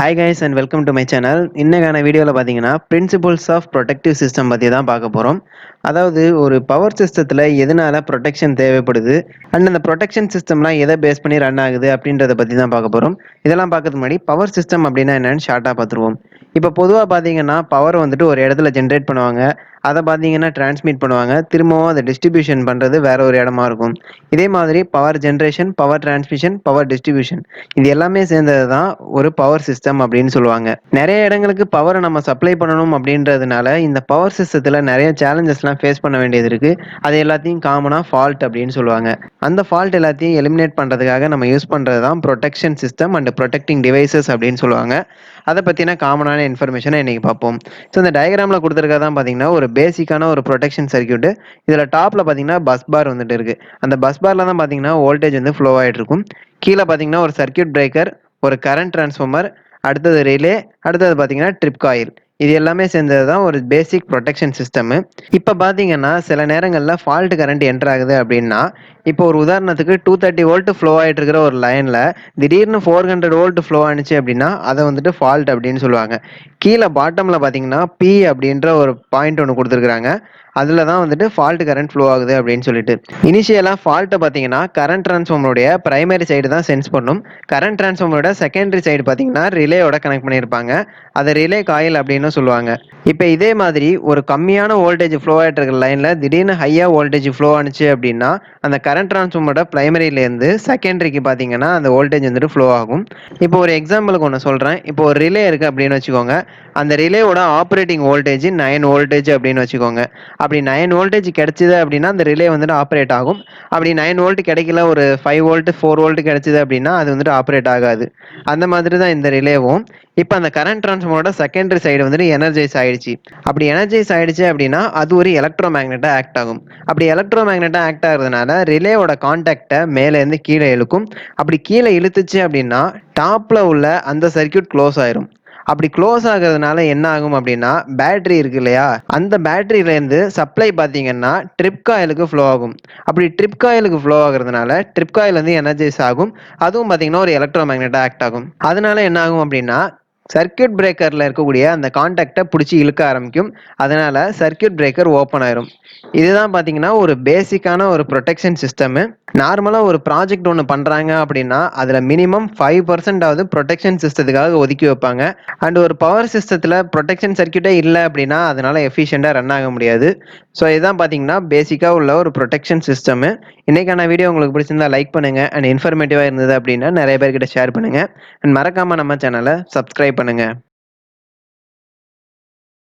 Hi guys and welcome to my channel. இன்னைக்கான வீடியோல பாத்தீங்கன்னா பிரின்சிபல்ஸ் ஆஃப் ப்ரொடெக்டிவ் சிஸ்டம் பத்தி தான் பார்க்க போறோம். அதாவது ஒரு பவர் சிஸ்டத்துல எதனால ப்ரொடெக்ஷன் தேவைப்படுது அண்ட் அந்த ப்ரொடெக்ஷன் சிஸ்டம்லாம் எதை பேஸ் பண்ணி ரன் ஆகுது அப்படின்றத பத்தி தான் பார்க்க போறோம். இதெல்லாம் பார்க்கறதுக்கு முன்னாடி பவர் சிஸ்டம் அப்படின்னா என்னன்னு ஷார்ட்டா பார்த்துருவோம். இப்போ பொதுவா பாத்தீங்கன்னா பவர் வந்துட்டு ஒரு இடத்துல ஜென்ரேட் பண்ணுவாங்க. அதை பார்த்தீங்கன்னா டிரான்ஸ்மிட் பண்ணுவாங்க. திரும்பவும் அதை டிஸ்ட்ரிபியூஷன் பண்ணுறது வேற ஒரு இடமா இருக்கும். இதே மாதிரி power generation, power transmission, power distribution இது எல்லாமே சேர்ந்தது தான் ஒரு பவர் சிஸ்டம் அப்படின்னு சொல்லுவாங்க. நிறைய இடங்களுக்கு பவரை நம்ம சப்ளை பண்ணணும் அப்படின்றதுனால இந்த பவர் சிஸ்டத்தில் நிறைய சேலஞ்சஸ்லாம் ஃபேஸ் பண்ண வேண்டியது இருக்கு. அது எல்லாத்தையும் காமனாக ஃபால்ட் அப்படின்னு சொல்லுவாங்க. அந்த ஃபால்ட் எல்லாத்தையும் எலிமினேட் பண்ணுறதுக்காக நம்ம யூஸ் பண்ணுறது தான் protection system and protecting devices அப்படின்னு சொல்லுவாங்க. அதை பற்றின காமனான இன்ஃபர்மேஷனை இன்னைக்கு பார்ப்போம். ஸோ இந்த டயக்ராமில் கொடுத்துருக்கதான் பார்த்தீங்கன்னா ஒரு பேசிக்கான ஒரு ப்ரொடெக்ஷன் சர்க்யூட். இதில் டாப்பில் பார்த்தீங்கன்னா பஸ் பார் வந்துட்டு இருக்கு. அந்த பஸ் பாரில் தான் பார்த்தீங்கன்னா வோல்டேஜ் வந்து ஃப்ளோ ஆகிட்டு இருக்கும். கீழே பார்த்தீங்கன்னா ஒரு சர்க்யூட் பிரேக்கர், ஒரு கரண்ட் டிரான்ஸ்ஃபார்மர், அடுத்தது ரிலே, அடுத்தது பார்த்தீங்கன்னா ட்ரிப் காயில். இது எல்லாமே சேர்ந்தது தான் ஒரு பேசிக் ப்ரொடெக்ஷன் சிஸ்டம். இப்போ பார்த்தீங்கன்னா சில நேரங்களில் ஃபால்ட் கரண்ட் என்டர் ஆகுது அப்படின்னா, இப்போ ஒரு உதாரணத்துக்கு 230 வோல்ட் ஃப்ளோ ஆகிட்டு இருக்கிற ஒரு லைனில் திடீர்னு 400 வோல்ட் ஃப்ளோ ஆனிச்சு அப்படின்னா அதை வந்துட்டு ஃபால்ட் அப்படின்னு சொல்லுவாங்க. கீழே பாட்டமில் பார்த்தீங்கன்னா பி அப்படின்ற ஒரு பாயிண்ட் ஒன்று கொடுத்துருக்குறாங்க. அதில் தான் வந்துட்டு ஃபால்ட் கரண்ட் ஃப்ளோ ஆகுது அப்படின்னு சொல்லிட்டு. இனிஷியலாக ஃபால்ட்டை பார்த்தீங்கன்னா கரண்ட் டிரான்ஸ்ஃபார்மருடைய பிரைமரி சைடு தான் சென்ஸ் பண்ணும். கரண்ட் டிரான்ஸ்ஃபார்மரோட செகண்டரி சைடு பார்த்தீங்கன்னா ரிலேயோட கனெக்ட் பண்ணியிருப்பாங்க. அதை ரிலே காயில் அப்படின்னு சொல்லுவாங்க. இப்போ இதே மாதிரி ஒரு கம்மியான வோல்டேஜ் ஃப்ளோ ஆகிட்டு இருக்கிற லைனில் திடீர்னு ஹையாக வோல்டேஜ் ஃப்ளோ ஆனிச்சு அப்படின்னா அந்த கரண்ட் டிரான்ஸ்ஃபார்மரோட பிரைமரியிலேருந்து செகண்டரிக்கு பார்த்தீங்கன்னா அந்த வோல்டேஜ் வந்துட்டு ஃப்ளோ ஆகும். இப்போ ஒரு எக்ஸாம்பிளுக்கு ஒன்று சொல்கிறேன். இப்போ ஒரு ரிலே இருக்குது அப்படின்னு வச்சுக்கோங்க. அந்த ரிலேவோட ஆப்ரேட்டிங் வோல்டேஜ் 9 வோல்டேஜ் அப்படின்னு வச்சுக்கோங்க. அப்படி 9 வோல்டேஜ் கிடைச்சிது அப்படின்னா அந்த ரிலே வந்துட்டு ஆப்ரேட் ஆகும். அப்படி 9 வோல்ட் கிடைக்கல, ஒரு 5 வோல்ட் 4 வோல்ட் கிடைச்சிது அப்படின்னா அது வந்துட்டு ஆப்ரேட் ஆகாது. அந்த மாதிரி தான் இந்த ரிலேவும். இப்போ அந்த கரண்ட் டிரான்ஸ்ஃபார்மரோட செகண்டரி சைடு வந்துட்டு எனர்ஜைஸ் ஆயிடுச்சு. அப்படி எனர்ஜைஸ் ஆயிடுச்சு அப்படின்னா அது ஒரு எலக்ட்ரோ மேக்னெட்டா ஆக்ட் ஆகும். அப்படி எலக்ட்ரோ மேக்னெட்டா ஆக்ட் ஆகுறதுனால ரிலேவோட கான்டாக்டை மேலேருந்து கீழே இழுக்கும். அப்படி கீழே இழுத்துச்சு அப்படின்னா டாப்ல உள்ள அந்த சர்க்யூட் க்ளோஸ் ஆயிரும். அப்படி க்ளோஸ் ஆகுறதுனால என்ன ஆகும் அப்படின்னா பேட்டரி இருக்கு இல்லையா, அந்த பேட்டரியிலேருந்து சப்ளை பார்த்தீங்கன்னா ட்ரிப் காயிலுக்கு ஃப்ளோ ஆகும். அப்படி ட்ரிப் காயிலுக்கு ஃப்ளோ ஆகுறதுனால ட்ரிப் காயில் வந்து எனர்ஜைஸ் ஆகும். அதுவும் பார்த்தீங்கன்னா ஒரு எலக்ட்ரோ மேக்னெட்டா ஆக்ட் ஆகும். அதனால என்ன ஆகும் அப்படின்னா சர்க்யூட் பிரேக்கரில் இருக்கக்கூடிய அந்த கான்டாக்டை பிடிச்சி இழுக்க ஆரம்பிக்கும். அதனால சர்க்யூட் பிரேக்கர் ஓப்பன் ஆயிரும். இதுதான் பார்த்தீங்கன்னா ஒரு பேசிக்கான ஒரு ப்ரொடெக்ஷன் சிஸ்டம். நார்மலாக ஒரு ப்ராஜெக்ட் ஒன்று பண்ணுறாங்க அப்படின்னா அதில் மினிமம் 5% ப்ரொடெக்ஷன் சிஸ்டத்துக்காக ஒதுக்கி வைப்பாங்க. அண்ட் ஒரு பவர் சிஸ்டத்தில் ப்ரொடெக்ஷன் சர்க்யூட்டே இல்லை அப்படின்னா அதனால எஃபிஷியண்டாக ரன் ஆக முடியாது. ஸோ இதுதான் பார்த்தீங்கன்னா பேசிக்காக உள்ள ஒரு ப்ரொடெக்ஷன் சிஸ்டம். இன்னைக்கான வீடியோ உங்களுக்கு பிடிச்சிருந்தா லைக் பண்ணுங்க அண்ட் இன்ஃபர்மேட்டிவாக இருந்தது அப்படின்னா நிறைய பேர்கிட்ட ஷேர் பண்ணுங்க. அண்ட் மறக்காம நம்ம சேனலை சப்ஸ்கிரைப் பண்ணுங்க.